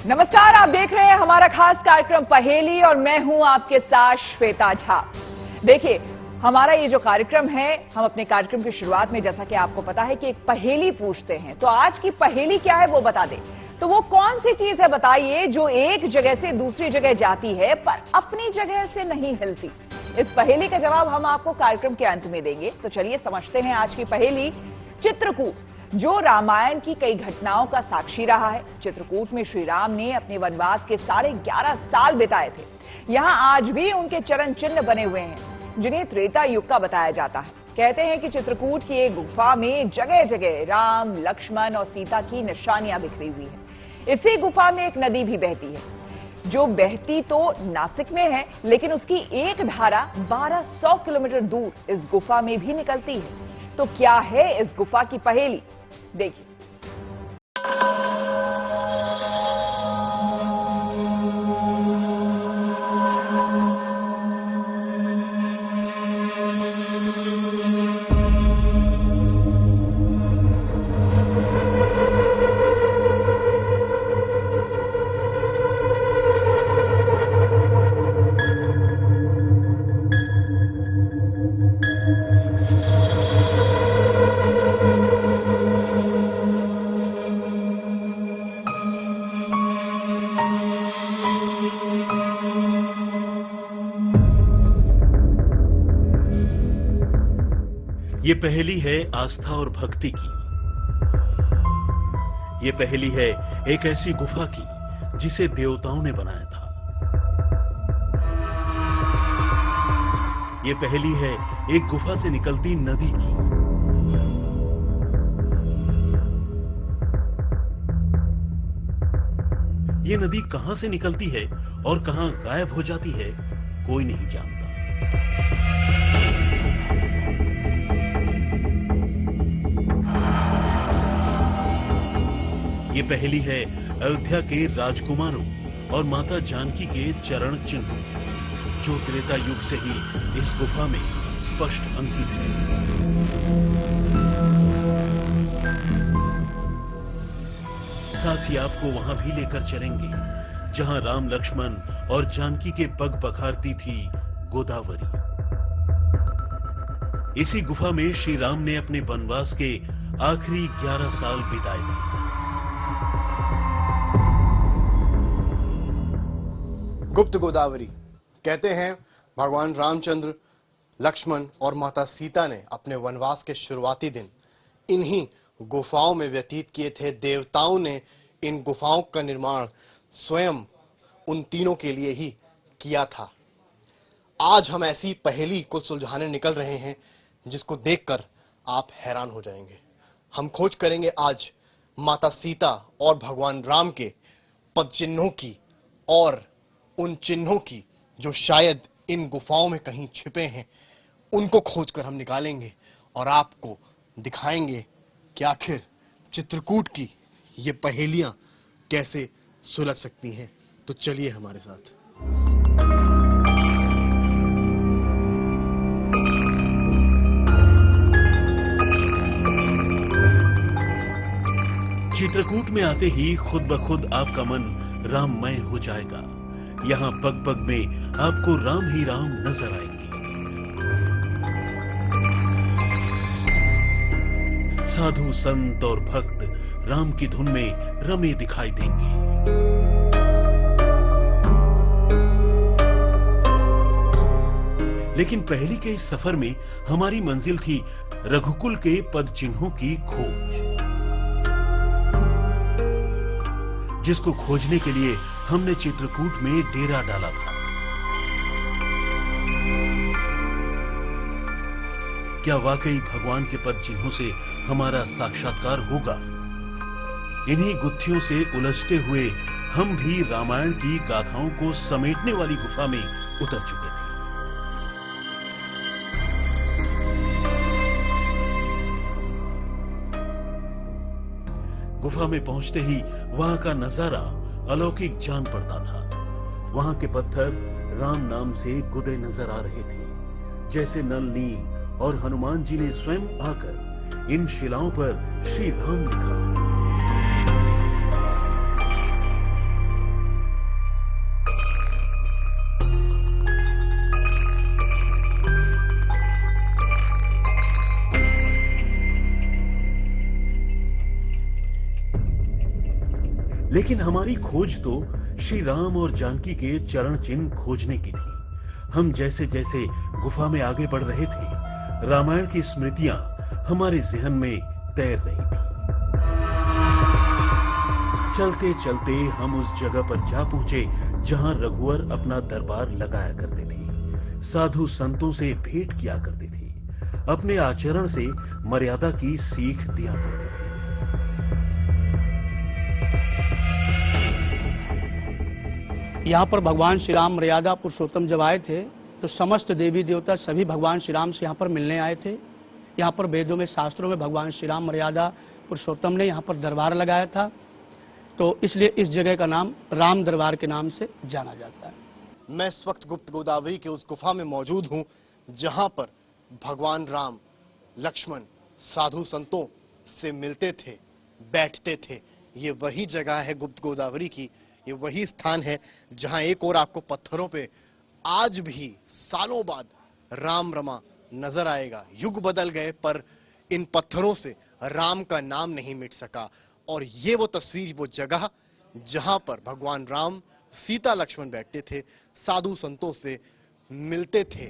नमस्कार, आप देख रहे हैं हमारा खास कार्यक्रम पहेली और मैं हूं आपके साथ श्वेता झा। देखिए, हमारा ये जो कार्यक्रम है, हम अपने कार्यक्रम की शुरुआत में जैसा कि आपको पता है कि एक पहेली पूछते हैं। तो आज की पहेली क्या है वो बता दें। तो वो कौन सी चीज है बताइए जो एक जगह से दूसरी जगह जाती है पर अपनी जगह से नहीं हिलती। इस पहेली का जवाब हम आपको कार्यक्रम के अंत में देंगे। तो चलिए समझते हैं आज की पहेली। चित्रकूट, जो रामायण की कई घटनाओं का साक्षी रहा है। चित्रकूट में श्री राम ने अपने वनवास के 11.5 साल बिताए थे। यहां आज भी उनके चरण चिन्ह बने हुए हैं, जिन्हें त्रेता युग का बताया जाता है। कहते हैं कि चित्रकूट की एक गुफा में जगह जगह राम, लक्ष्मण और सीता की निशानियां बिखरी हुई है। इसी गुफा में एक नदी भी बहती है, जो बहती तो नासिक में है, लेकिन उसकी एक धारा 1200 किलोमीटर दूर इस गुफा में भी निकलती है। तो क्या है इस गुफा की पहेली, देखिए। ये पहेली है आस्था और भक्ति की। ये पहेली है एक ऐसी गुफा की जिसे देवताओं ने बनाया था। ये पहेली है एक गुफा से निकलती नदी की। ये नदी कहां से निकलती है और कहां गायब हो जाती है, कोई नहीं जानता। ये पहेली है अयोध्या के राजकुमारों और माता जानकी के चरण चिन्ह, जो त्रेता युग से ही इस गुफा में स्पष्ट अंकित है। साथ ही आपको वहां भी लेकर चलेंगे जहां राम, लक्ष्मण और जानकी के पग पखारती थी गोदावरी। इसी गुफा में श्री राम ने अपने वनवास के आखिरी 11 साल बिताए थे। गुप्त गोदावरी, कहते हैं भगवान रामचंद्र, लक्ष्मण और माता सीता ने अपने वनवास के शुरुआती दिन इन्हीं गुफाओं में व्यतीत किए थे। देवताओं ने इन गुफाओं का निर्माण स्वयं उन तीनों के लिए ही किया था। आज हम ऐसी पहेली को सुलझाने निकल रहे हैं जिसको देखकर आप हैरान हो जाएंगे। हम खोज करेंगे आज माता सीता और भगवान राम के पद चिन्हों की और उन चिन्हों की जो शायद इन गुफाओं में कहीं छिपे हैं। उनको खोजकर हम निकालेंगे और आपको दिखाएंगे कि आखिर चित्रकूट की ये पहेलियां कैसे सुलझ सकती हैं। तो चलिए हमारे साथ। चित्रकूट में आते ही खुद ब खुद आपका मन राममय हो जाएगा। यहाँ पग पग में आपको राम ही राम नजर आएंगे। साधु, संत और भक्त राम की धुन में रमे दिखाई देंगे। लेकिन पहली के इस सफर में हमारी मंजिल थी रघुकुल के पद चिन्हों की खोज, जिसको खोजने के लिए हमने चित्रकूट में डेरा डाला था। क्या वाकई भगवान के पद चिन्हों से हमारा साक्षात्कार होगा? इन्हीं गुत्थियों से उलझते हुए हम भी रामायण की गाथाओं को समेटने वाली गुफा में उतर चुके थे। गुफा में पहुंचते ही वहां का नजारा अलौकिक जान पड़ता था। वहां के पत्थर राम नाम से गुदे नजर आ रहे थे, जैसे नल, नील और हनुमान जी ने स्वयं आकर इन शिलाओं पर श्री राम लिखा। लेकिन हमारी खोज तो श्री राम और जानकी के चरण चिन्ह खोजने की थी। हम जैसे जैसे गुफा में आगे बढ़ रहे थे, रामायण की स्मृतियां हमारे जहन में तैर रही थी। चलते चलते हम उस जगह पर जा पहुंचे जहां रघुवर अपना दरबार लगाया करते थे, साधु संतों से भेंट किया करते थे, अपने आचरण से मर्यादा की सीख दिया करते थे। यहाँ पर भगवान श्री राम मर्यादा पुरुषोत्तम जब आए थे तो समस्त देवी देवता सभी भगवान श्री राम से यहाँ पर मिलने आए थे। यहाँ पर वेदों में, शास्त्रों में भगवान श्री राम मर्यादा पुरुषोत्तम ने यहाँ पर दरबार लगाया था, तो इसलिए इस जगह का नाम राम दरबार के नाम से जाना जाता है। मैं इस वक्त गुप्त गोदावरी के उस गुफा में मौजूद हूं जहां पर भगवान राम, लक्ष्मण साधु संतों से मिलते थे, बैठते थे। ये वही जगह है गुप्त गोदावरी की, ये वही स्थान है जहां एक और आपको पत्थरों पे आज भी सालों बाद राम रमा नजर आएगा। युग बदल गए पर इन पत्थरों से राम का नाम नहीं मिट सका। और ये वो तस्वीर, वो जगह जहां पर भगवान राम, सीता, लक्ष्मण बैठते थे, साधु संतों से मिलते थे।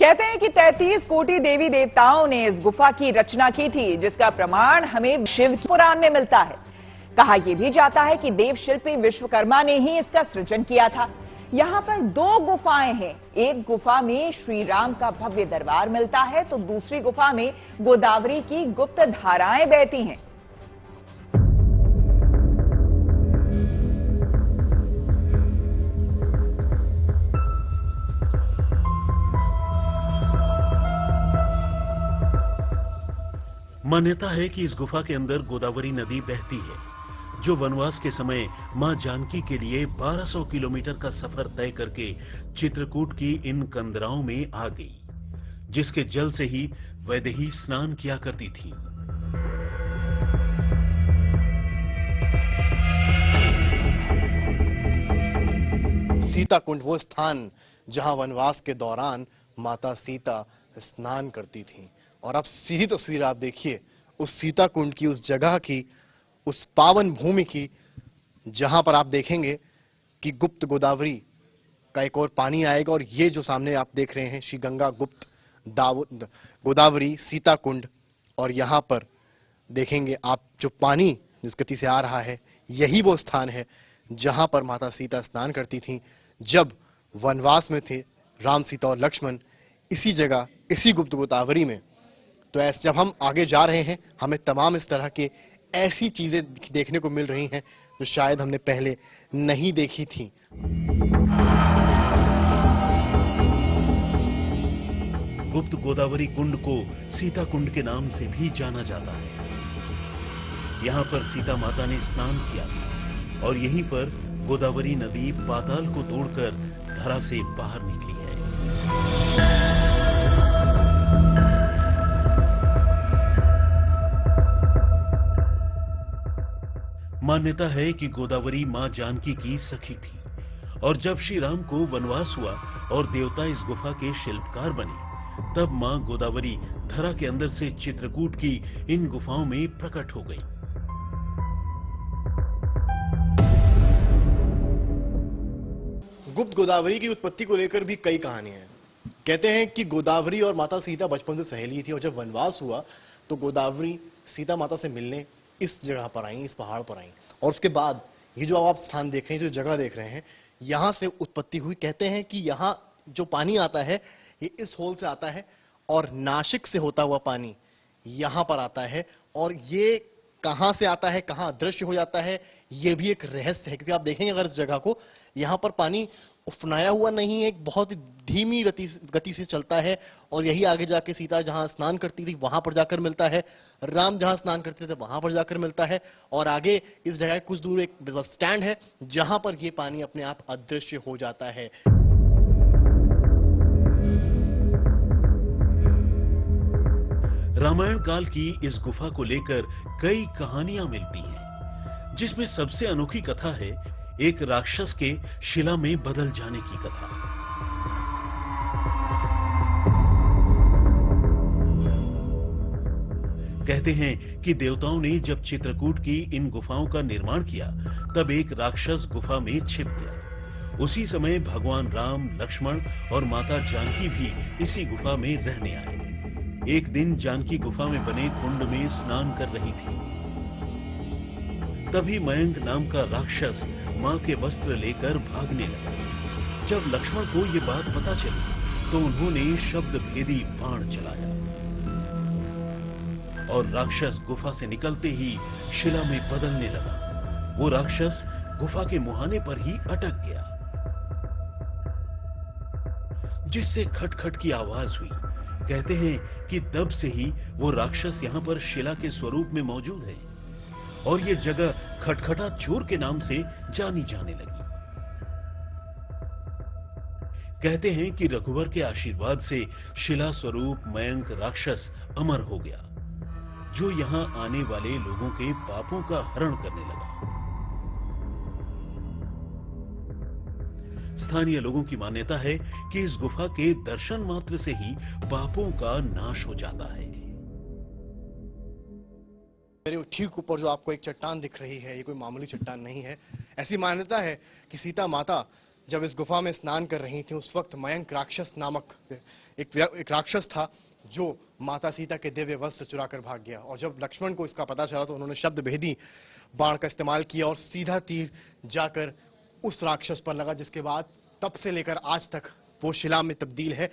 कहते हैं कि 33 कोटि देवी देवताओं ने इस गुफा की रचना की थी, जिसका प्रमाण हमें शिव पुराण में मिलता है। कहा यह भी जाता है कि देव शिल्पी विश्वकर्मा ने ही इसका सृजन किया था। यहाँ पर 2 गुफाएं हैं। एक गुफा में श्री राम का भव्य दरबार मिलता है, तो दूसरी गुफा में गोदावरी की गुप्त धाराएं बहती हैं। मान्यता है कि इस गुफा के अंदर गोदावरी नदी बहती है, जो वनवास के समय मां जानकी के लिए 1200 किलोमीटर का सफर तय करके चित्रकूट की इन कंदराओं में आ गई, जिसके जल से ही वैदेही स्नान किया करती थी। सीता कुंड वो स्थान जहां वनवास के दौरान माता सीता स्नान करती थी। और अब सीधी तस्वीर आप देखिए उस सीता कुंड की, उस जगह की, उस पावन भूमि की, जहां पर आप देखेंगे कि गुप्त गोदावरी का एक और पानी आएगा। और ये जो सामने आप देख रहे हैं श्री गंगा गुप्त गोदावरी सीता कुंड, और यहां पर देखेंगे आप जो पानी जिस गति से आ रहा है, यही वो स्थान है जहां पर माता सीता स्नान करती थी जब वनवास में थे राम, सीता और लक्ष्मण, इसी जगह, इसी गुप्त गोदावरी में। तो ऐसे जब हम आगे जा रहे हैं, हमें तमाम इस तरह के ऐसी चीजें देखने को मिल रही हैं जो शायद हमने पहले नहीं देखी थी। गुप्त गोदावरी कुंड को सीता कुंड के नाम से भी जाना जाता है। यहाँ पर सीता माता ने स्नान किया था और यहीं पर गोदावरी नदी पाताल को तोड़कर धरा से बाहर निकली है। मान्यता है कि गोदावरी मां जानकी की सखी थी और जब श्री राम को वनवास हुआ और देवता इस गुफा के शिल्पकार बने, तब मां गोदावरी धरा के अंदर से चित्रकूट की इन गुफाओं में प्रकट हो गई। गुप्त गोदावरी की उत्पत्ति को लेकर भी कई कहानियां हैं। कहते हैं कि गोदावरी और माता सीता बचपन से सहेली थी और जब वनवास हुआ तो गोदावरी सीता माता से मिलने इस जगह पर आई, इस पहाड़ पर आई। और उसके बाद ये जो आप स्थान देख रहे हैं, जो जगह देख रहे हैं, यहां से उत्पत्ति हुई। कहते हैं कि यहां जो पानी आता है ये इस होल से आता है और नासिक से होता हुआ पानी यहां पर आता है। और ये कहां से आता है, कहां अदृश्य हो जाता है, ये भी एक रहस्य है। क्योंकि आप देखेंगे अगर इस जगह को, यहां पर पानी उफनाया हुआ नहीं है, एक बहुत ही धीमी गति से चलता है। और यही आगे जाके सीता जहां स्नान करती थी वहां पर जाकर मिलता है, राम जहां स्नान करते थे वहां पर जाकर मिलता है। और आगे इस जगह कुछ दूर एक बस स्टैंड है जहां पर ये पानी अपने आप अदृश्य हो जाता है। रामायण काल की इस गुफा को लेकर कई कहानियां मिलती हैं, जिसमें सबसे अनोखी कथा है एक राक्षस के शिला में बदल जाने की कथा। कहते हैं कि देवताओं ने जब चित्रकूट की इन गुफाओं का निर्माण किया तब एक राक्षस गुफा में छिप गया। उसी समय भगवान राम, लक्ष्मण और माता जानकी भी इसी गुफा में रहने आए। एक दिन जानकी गुफा में बने कुंड में स्नान कर रही थी। तभी मयंक नाम का राक्षस मां के वस्त्र लेकर भागने लगा। जब लक्ष्मण को ये बात पता चली तो उन्होंने शब्द भेदी बाण चलाया और राक्षस गुफा से निकलते ही शिला में बदलने लगा। वो राक्षस गुफा के मुहाने पर ही अटक गया, जिससे खटखट की आवाज हुई। कहते हैं कि तब से ही वो राक्षस यहां पर शिला के स्वरूप में मौजूद है और ये जगह खटखटा चोर के नाम से जानी जाने लगी। कहते हैं कि रघुवर के आशीर्वाद से शिला स्वरूप मयंक राक्षस अमर हो गया, जो यहां आने वाले लोगों के पापों का हरण करने लगा। स्थानीय लोगों की मान्यता है कि इस गुफा के दर्शन मात्र से ही पापों का नाश हो जाता है। मेरे ठीक ऊपर जो आपको एक चट्टान दिख रही है, ये कोई मामूली चट्टान नहीं है। ऐसी मान्यता है कि सीता माता जब इस गुफा में स्नान कर रही थी, उस वक्त मयंक राक्षस नामक एक राक्षस था जो माता सीता के दिव्य वस्त्र चुरा कर भाग गया। और जब लक्ष्मण को इसका पता चला तो उन्होंने शब्द भेदी बाण का इस्तेमाल किया और सीधा तीर जाकर उस राक्षस पर लगा, जिसके बाद तब से लेकर आज तक वो शिला में तब्दील है।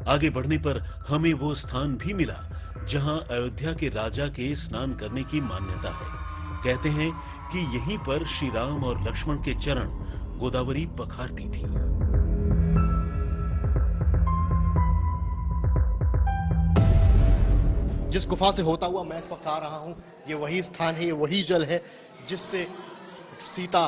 आगे बढ़ने पर हमें वो स्थान भी मिला जहां अयोध्या के राजा के स्नान करने की मान्यता है। कहते हैं कि यहीं पर श्री राम और लक्ष्मण के चरण गोदावरी पखारती थी। जिस गुफा से होता हुआ मैं इस वक्त आ रहा हूं, ये वही स्थान है, ये वही जल है जिससे सीता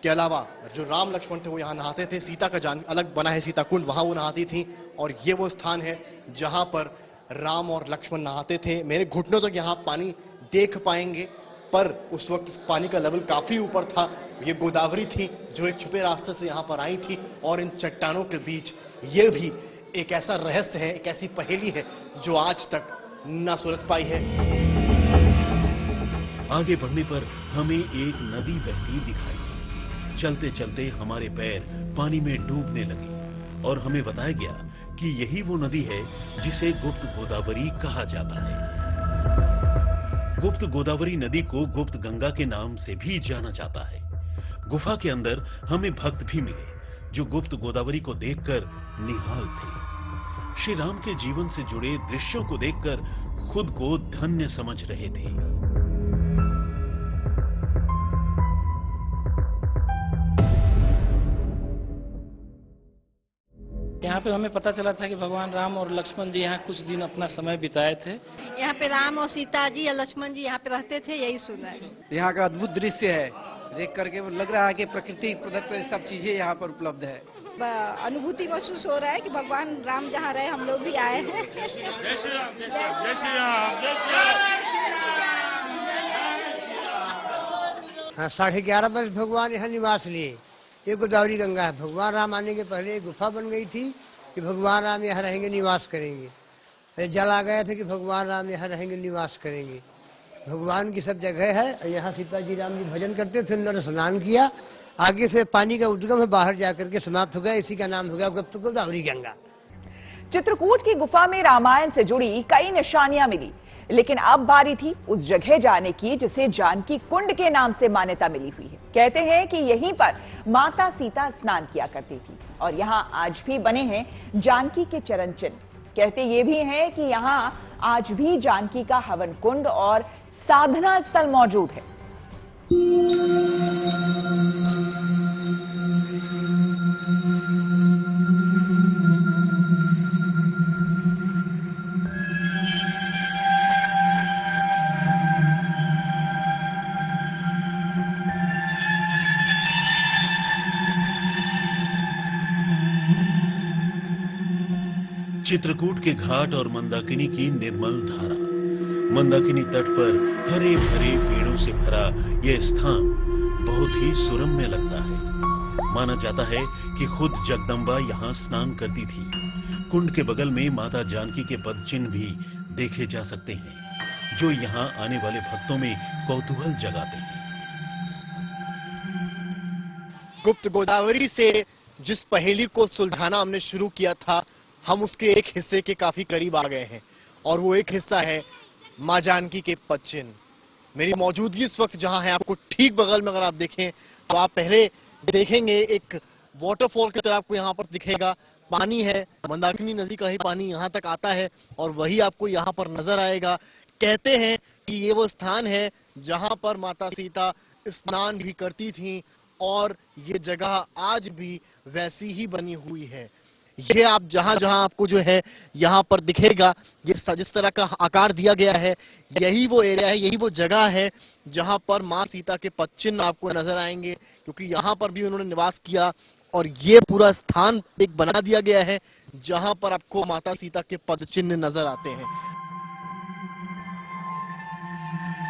के अलावा जो राम लक्ष्मण थे वो यहाँ नहाते थे। सीता का जान अलग बना है सीता कुंड, वहां वो नहाती थी और ये वो स्थान है जहां पर राम और लक्ष्मण नहाते थे। मेरे घुटनों तक यहाँ पानी देख पाएंगे, पर उस वक्त इस पानी का लेवल काफी ऊपर था। ये गोदावरी थी जो एक छुपे रास्ते से यहाँ पर आई थी और इन चट्टानों के बीच ये भी एक ऐसा रहस्य है, एक ऐसी पहेली है जो आज तक न सुलझ पाई है। आगे बढ़ने पर हमें एक नदी बहती दिखाई दी। चलते चलते हमारे पैर पानी में डूबने लगे और हमें बताया गया कि यही वो नदी है जिसे गुप्त गोदावरी कहा जाता है। गुप्त गोदावरी नदी को गुप्त गंगा के नाम से भी जाना जाता है। गुफा के अंदर हमें भक्त भी मिले जो गुप्त गोदावरी को देखकर निहाल थे। श्री राम के जीवन से जुड़े दृश्यों को देखकर खुद को धन्य समझ रहे थे। यहाँ पे हमें पता चला था कि भगवान राम और लक्ष्मण जी यहाँ कुछ दिन अपना समय बिताए थे। यहाँ पे राम और सीता जी या लक्ष्मण जी यहाँ पे रहते थे, यही सुना है। यहाँ का अद्भुत दृश्य है, देख करके लग रहा है कि प्रकृति कुदरत सब चीजें यहाँ पर उपलब्ध है। अनुभूति महसूस हो रहा है कि भगवान राम जहाँ रहे हम लोग भी आए हैं। जय श्री राम, जय श्री राम, जय श्री राम, जय श्री राम। हाँ, 11.5 वर्ष भगवान यहाँ निवास लिए। ये गोदावरी गंगा है। भगवान राम आने के पहले एक गुफा बन गई थी कि भगवान राम यहाँ रहेंगे, निवास करेंगे। जल आ गया था कि भगवान राम यहाँ रहेंगे, निवास करेंगे। भगवान की सब जगह है। यहाँ सीता जी राम जी भजन करते थे, उन्होंने स्नान किया। आगे से पानी का उद्गम है, बाहर जाकर के समाप्त हो गया। इसी का नाम हो गया गुप्त गोदावरी गंगा। चित्रकूट की गुफा में रामायण से जुड़ी कई निशानियां मिली, लेकिन अब बारी थी उस जगह जाने की जिसे जानकी कुंड के नाम से मान्यता मिली हुई है। कहते हैं कि यहीं पर माता सीता स्नान किया करती थी और यहां आज भी बने हैं जानकी के चरण चिन्ह। कहते ये भी हैं कि यहां आज भी जानकी का हवन कुंड और साधना स्थल मौजूद है। चित्रकूट के घाट और मंदाकिनी की निर्मल धारा। मंदाकिनी तट पर हरे भरे पेड़ों से भरा यह स्थान बहुत ही सुरम्य लगता है। माना जाता है कि खुद जगदम्बा यहाँ स्नान करती थी। कुंड के बगल में माता जानकी के पद चिन्ह भी देखे जा सकते हैं, जो यहां आने वाले भक्तों में कौतूहल जगाते हैं। गुप्त गोदावरी से जिस पहेली को सुलझाना हमने शुरू किया था, हम उसके एक हिस्से के काफी करीब आ गए हैं, और वो एक हिस्सा है मां जानकी के पद चिन्ह। मेरी मौजूदगी इस वक्त जहां है, आपको ठीक बगल में अगर आप देखें तो आप पहले देखेंगे एक वाटरफॉल की तरह आपको यहाँ पर दिखेगा। पानी है, मंदाकिनी नदी का ही पानी यहाँ तक आता है और वही आपको यहाँ पर नजर आएगा। कहते हैं कि ये वो स्थान है जहाँ पर माता सीता स्नान भी करती थी, और ये जगह आज भी वैसी ही बनी हुई है। ये आप जहां जहां आपको जो है यहाँ पर दिखेगा, ये जिस तरह का आकार दिया गया है, यही वो एरिया है, यही वो जगह है जहां पर मां सीता के पद चिन्ह आपको नजर आएंगे, क्योंकि यहाँ पर भी उन्होंने निवास किया। और ये पूरा स्थान एक बना दिया गया है जहां पर आपको माता सीता के पद चिन्ह नजर आते हैं।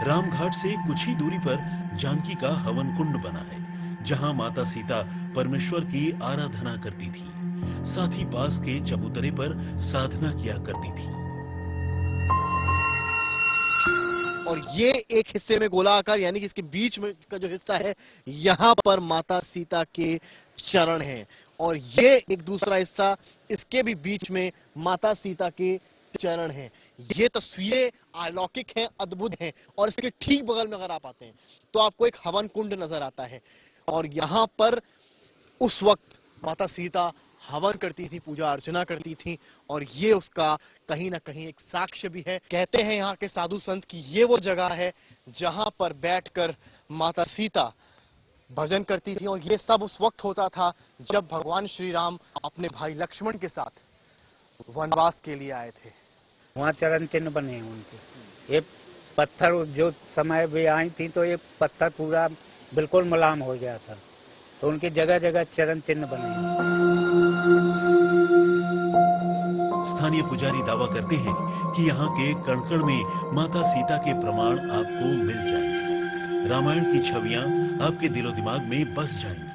रामघाट से कुछ ही दूरी पर जानकी का हवन कुंड बना है, जहां माता सीता परमेश्वर की आराधना करती थी, साथ ही पास के चबूतरे पर साधना किया करती थी। और ये एक हिस्से में गोला आकार, यानी कि इसके बीच में का जो हिस्सा है, यहाँ पर माता सीता के चरण हैं, और ये एक दूसरा हिस्सा, इसके भी बीच में माता सीता के चरण हैं। ये तस्वीरें अलौकिक हैं, अद्भुत हैं। और इसके ठीक बगल में अगर आप आते हैं तो आपको एक हवन कुंड नजर आता है, और यहाँ पर उस वक्त माता सीता हवन करती थी, पूजा अर्चना करती थी, और ये उसका कहीं ना कहीं एक साक्ष्य भी है। कहते हैं यहाँ के साधु संत कि ये वो जगह है जहां पर बैठकर माता सीता भजन करती थी, और ये सब उस वक्त होता था जब भगवान श्री राम अपने भाई लक्ष्मण के साथ वनवास के लिए आए थे। वहाँ चरण चिन्ह बने हैं उनके। ये पत्थर जो समय भी आई थी तो ये पत्थर पूरा बिल्कुल मुलायम हो गया था, तो उनकी जगह जगह चरण चिन्ह बने हैं। स्थानीय पुजारी दावा करते हैं कि यहाँ के कण-कण में माता सीता के प्रमाण आपको मिल जाएंगे। रामायण की छवियां आपके दिलो दिमाग में बस जाएंगी।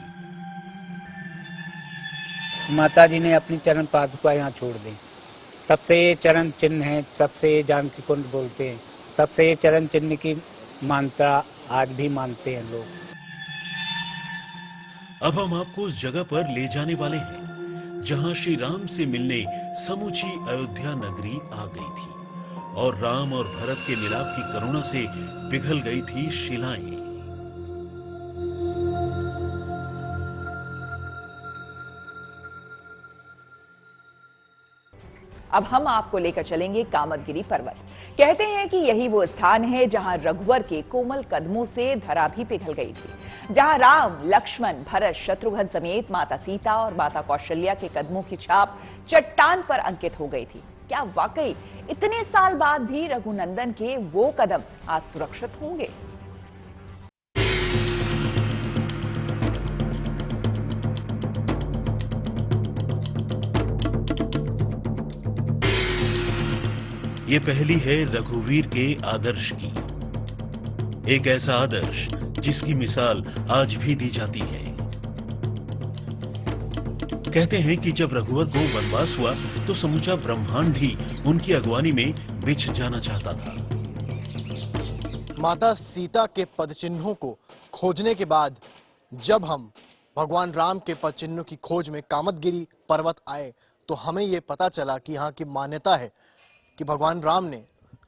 माता जी ने अपनी चरण पादुका यहाँ छोड़ दी, तब से ये चरण चिन्ह है, तब से ये जानकी कुंड बोलते हैं, तब से ये चरण चिन्ह की मान्यता आज भी मानते हैं लोग। अब हम आपको उस जगह पर ले जाने वाले हैं जहां श्री राम से मिलने समूची अयोध्या नगरी आ गई थी, और राम और भरत के मिलाप की करुणा से पिघल गई थी शिलाएं। अब हम आपको लेकर चलेंगे कामदगिरी पर्वत। कहते हैं कि यही वो स्थान है जहां रघुवर के कोमल कदमों से धरा भी पिघल गई थी, जहां राम, लक्ष्मण, भरत, शत्रुघ्न समेत माता सीता और माता कौशल्या के कदमों की छाप चट्टान पर अंकित हो गई थी। क्या वाकई इतने साल बाद भी रघुनंदन के वो कदम आज सुरक्षित होंगे? ये पहली है रघुवीर के आदर्श की, एक ऐसा आदर्श जिसकी मिसाल आज भी दी जाती है। कहते हैं कि जब रघुवर को वनवास हुआ तो समूचा ब्रह्मांड ही उनकी अगवानी में बिछ जाना चाहता था। माता सीता के पद चिन्हों को खोजने के बाद जब हम भगवान राम के पद चिन्हों की खोज में कामदगिरी पर्वत आए तो हमें यह पता चला कि यहाँ की मान्यता है कि भगवान राम ने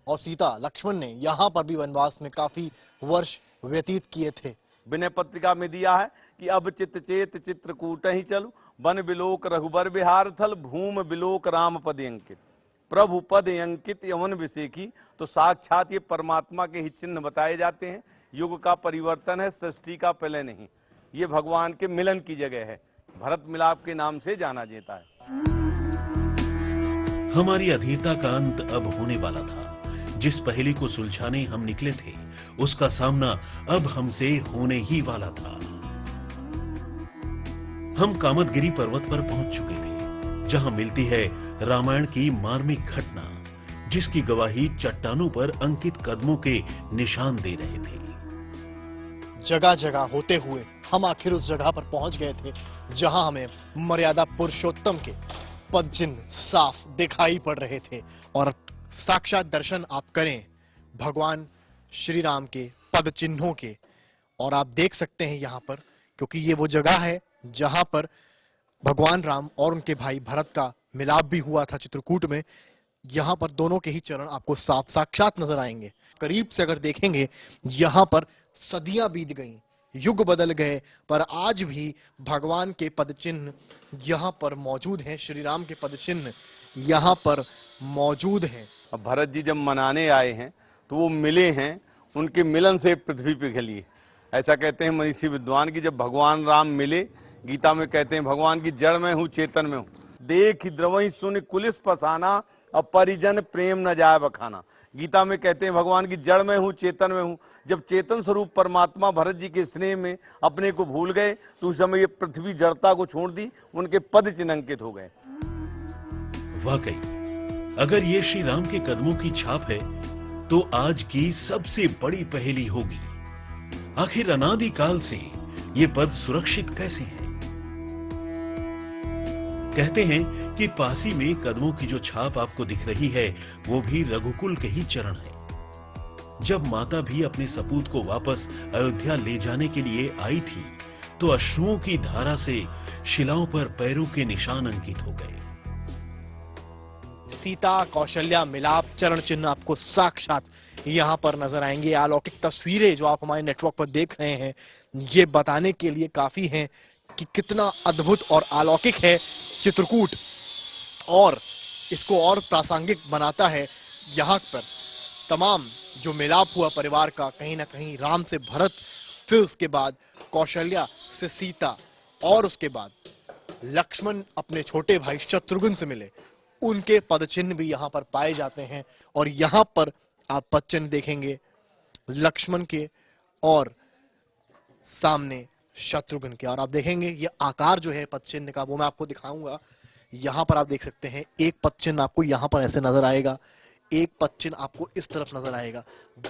और सीता, लक्ष्मण ने यहाँ पर भी वनवास में काफी वर्ष व्यतीत किए थे। विनय पत्रिका में दिया है कि अब चित्त चेत चित्रकूट ही चलू, वन बिलोक रघुबर बिहार थल, भूम बिलोक राम पद अंकित। प्रभु पद अंकित यवन विषेखी, तो साक्षात ये परमात्मा के ही चिन्ह बताए जाते हैं। युग का परिवर्तन है, सृष्टि का प्रलय नहीं। ये भगवान के मिलन की जगह है, भरत मिलाप के नाम से जाना जाता है। हमारी अधीरता का अंत अब होने वाला था। जिस पहेली को सुलझाने हम निकले थे, उसका सामना अब हमसे होने ही वाला था। हम कामदगिरी पर्वत पर पहुंच चुके थे, जहां मिलती है रामायण की मार्मिक घटना, जिसकी गवाही चट्टानों पर अंकित कदमों के निशान दे रहे थे। जगह जगह होते हुए हम आखिर उस जगह पर पहुंच गए थे जहां हमें मर्यादा पुरुषोत्तम के पद चिन्ह साफ दिखाई पड़ रहे थे और साक्षात दर्शन आप करें भगवान श्री राम के पद चिन्हों के, और आप देख सकते हैं यहां पर, क्योंकि ये वो जगह है जहां पर भगवान राम और उनके भाई भरत का मिलाप भी हुआ था चित्रकूट में। यहां पर दोनों के ही चरण आपको साफ साक्षात नजर आएंगे। करीब से अगर देखेंगे यहां पर सदियां बीत गई, युग बदल गए, पर आज भी भगवान के पद चिन्ह यहां पर मौजूद हैं। श्री राम के पद चिन्ह यहां पर मौजूद हैं। अब भरत जी जब मनाने आए हैं तो वो मिले हैं, उनके मिलन से पृथ्वी पिघली। ऐसा कहते हैं मनीषी विद्वान की जब भगवान राम मिले, गीता में कहते हैं भगवान की जड़ में हूँ चेतन में हूँ, देख द्रवही सुन कुलिस फसाना, अब परिजन प्रेम न जाए बखाना। गीता में कहते हैं भगवान की जड़ में हूँ चेतन में हूँ। जब चेतन स्वरूप परमात्मा भरत जी के स्नेह में अपने को भूल गए तो उस समय ये पृथ्वी जड़ता को छोड़ दी, उनके पद चिन्हांकित हो गए। वाकई अगर ये श्री राम के कदमों की छाप है तो आज की सबसे बड़ी पहेली होगी, आखिर अनादिकाल से ये पद सुरक्षित कैसे हैं? कहते हैं कि पासी में कदमों की जो छाप आपको दिख रही है वो भी रघुकुल के ही चरण है। जब माता भी अपने सपूत को वापस अयोध्या ले जाने के लिए आई थी तो अश्रुओं की धारा से शिलाओं पर पैरों के निशान अंकित हो गए। सीता कौशल्या मिलाप चरण चिन्ह आपको साक्षात यहां पर नजर आएंगे। अलौकिक तस्वीरें जो आप हमारे नेटवर्क पर देख रहे हैं ये बताने के लिए काफी हैं कि कितना अद्भुत और अलौकिक है चित्रकूट, और इसको और प्रासंगिक बनाता है यहां पर तमाम जो मिलाप हुआ परिवार का, कहीं ना कहीं राम से भरत, फिर उसके बाद कौशल्या से सीता, और उसके बाद लक्ष्मण अपने छोटे भाई शत्रुघ्न से मिले, उनके पद चिन्ह भी यहां पर पाए जाते हैं। और यहां पर आप पद चिन्ह देखेंगे लक्ष्मण के और सामने शत्रुघ्न के, और आप देखेंगे ये आकार जो है पद चिन्ह का वो मैं आपको दिखाऊंगा। यहां पर आप देख सकते हैं एक पद चिन्ह आपको यहां पर ऐसे नजर आएगा, एक पद चिन्ह आपको इस तरफ नजर आएगा,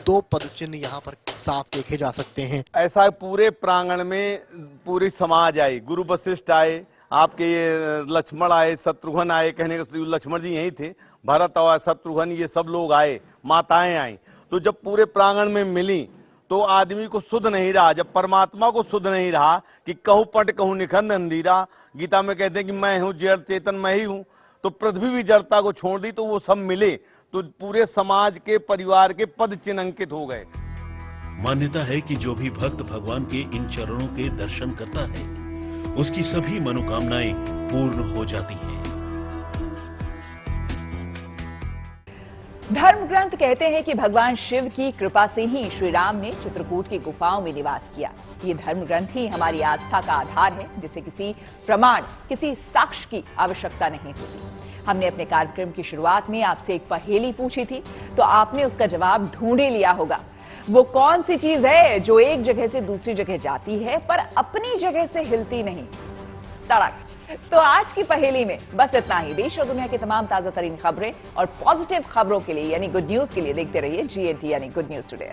दो पद चिन्ह यहां पर साफ देखे जा सकते हैं। ऐसा पूरे प्रांगण में पूरी समाज आई, गुरु वशिष्ठ आए, आपके ये लक्ष्मण आए, शत्रुघ्न आए, कहने का लक्ष्मण जी यही थे, भरत और शत्रुघ्न ये सब लोग आए, माताएं आई। तो जब पूरे प्रांगण में मिली तो आदमी को सुध नहीं रहा, जब परमात्मा को सुध नहीं रहा कि कहूं पट कहूं निखंड अंधीरा। गीता में कहते हैं कि मैं हूं जड़ चेतन मैं ही हूं, तो पृथ्वी भी जड़ता को छोड़ दी तो वो सब मिले तो पूरे समाज के परिवार के पद चिन्हांकित हो गए। मान्यता है कि जो भी भक्त भगवान के इन चरणों के दर्शन करता है उसकी सभी मनोकामनाएं पूर्ण हो जाती हैं। धर्म ग्रंथ कहते हैं कि भगवान शिव की कृपा से ही श्री राम ने चित्रकूट की गुफाओं में निवास किया। ये धर्म ग्रंथ ही हमारी आस्था का आधार है, जिसे किसी प्रमाण, किसी साक्ष्य की आवश्यकता नहीं होती। हमने अपने कार्यक्रम की शुरुआत में आपसे एक पहेली पूछी थी, तो आपने उसका जवाब ढूंढ ही लिया होगा। वो कौन सी चीज है जो एक जगह से दूसरी जगह जाती है पर अपनी जगह से हिलती नहीं? सड़क। तो आज की पहेली में बस इतना ही। देश और दुनिया की तमाम ताजा तरीन खबरें और पॉजिटिव खबरों के लिए यानी गुड न्यूज के लिए देखते रहिए GNT यानी गुड न्यूज टुडे।